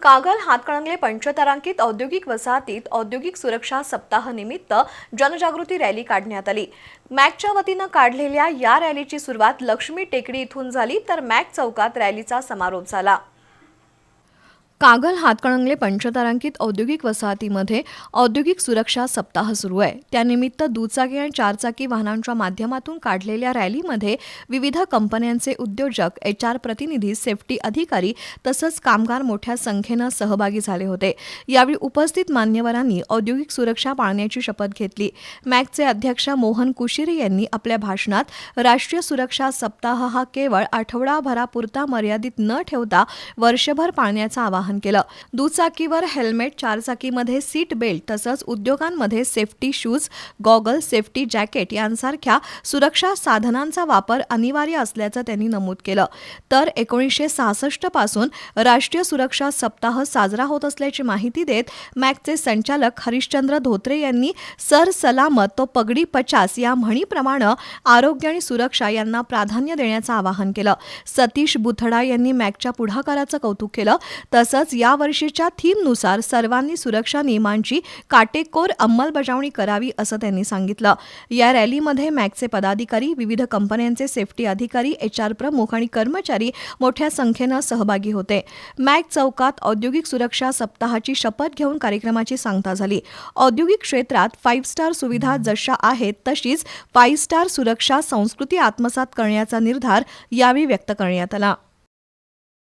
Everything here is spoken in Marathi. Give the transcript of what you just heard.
कागल हातकणंगले पंचतारांकित औद्योगिक वसाहतीत औद्योगिक सुरक्षा सप्ताहानिमित्त जनजागृती रॅली काढण्यात आली। मॅकच्या वतीनं काढलेल्या या रॅलीची सुरुवात लक्ष्मी टेकडी इथून झाली, तर मॅक चौकात रॅलीचा समारोप झाला। कागल हातकणंगले पंचतारांकित औद्योगिक वसाहतीमध्ये औद्योगिक सुरक्षा सप्ताह सुरू आहे। त्यानिमित्त दुचाकी आणि चारचाकी वाहनांच्या माध्यमातून काढलेल्या रॅलीमध्ये विविध कंपन्यांचे उद्योजक, HR प्रतिनिधी, सेफ्टी अधिकारी तसंच कामगार मोठ्या संख्येनं सहभागी झाले होते। यावेळी उपस्थित मान्यवरांनी औद्योगिक सुरक्षा पाळण्याची शपथ घेतली। मॅकचे अध्यक्ष मोहन कुशिरे यांनी आपल्या भाषणात राष्ट्रीय सुरक्षा सप्ताह हा केवळ आठवडाभरापुरता मर्यादित न ठेवता वर्षभर पाळण्याचं आवाहन केलं। दुचाकीवर हेल्मेट, चारचाकीमध्ये सीट बेल्ट तसंच उद्योगांमध्ये safety shoes, goggle, safety jacket यांसारख्या सुरक्षा साधनांचा वापर अनिवार्य असल्याचं त्यांनी नमूद केलं। तर 1966 पासून राष्ट्रीय सुरक्षा सप्ताह साजरा होत असल्याची माहिती देत मॅकचे संचालक हरिश्चंद्र धोत्रे यांनी सर सलामत तो पगडी 50 या म्हणीप्रमाणे आरोग्य आणि सुरक्षा यांना प्राधान्य देण्याचं आवाहन केलं। सतीश बुथडा यांनी मॅकच्या पुढाकाराचं कौतुक केलं। तसंच यावर्षीच्या थीमनुसार सर्वांनी सुरक्षा नियमांची काटेकोर अंमलबजावणी करावी असं त्यांनी सांगितलं। या रॅलीमध्ये मॅकचे पदाधिकारी, विविध कंपन्यांचे सेफ्टी अधिकारी, HR प्रमुख आणि कर्मचारी मोठ्या संख्येनं सहभागी होते। मॅक चौकात औद्योगिक सुरक्षा सप्ताहाची शपथ घेऊन कार्यक्रमाची सांगता झाली। औद्योगिक क्षेत्रात 5 स्टार सुविधा जशा आहेत तशीच 5 स्टार सुरक्षा संस्कृती आत्मसात करण्याचा निर्धार यावेळी व्यक्त करण्यात आला।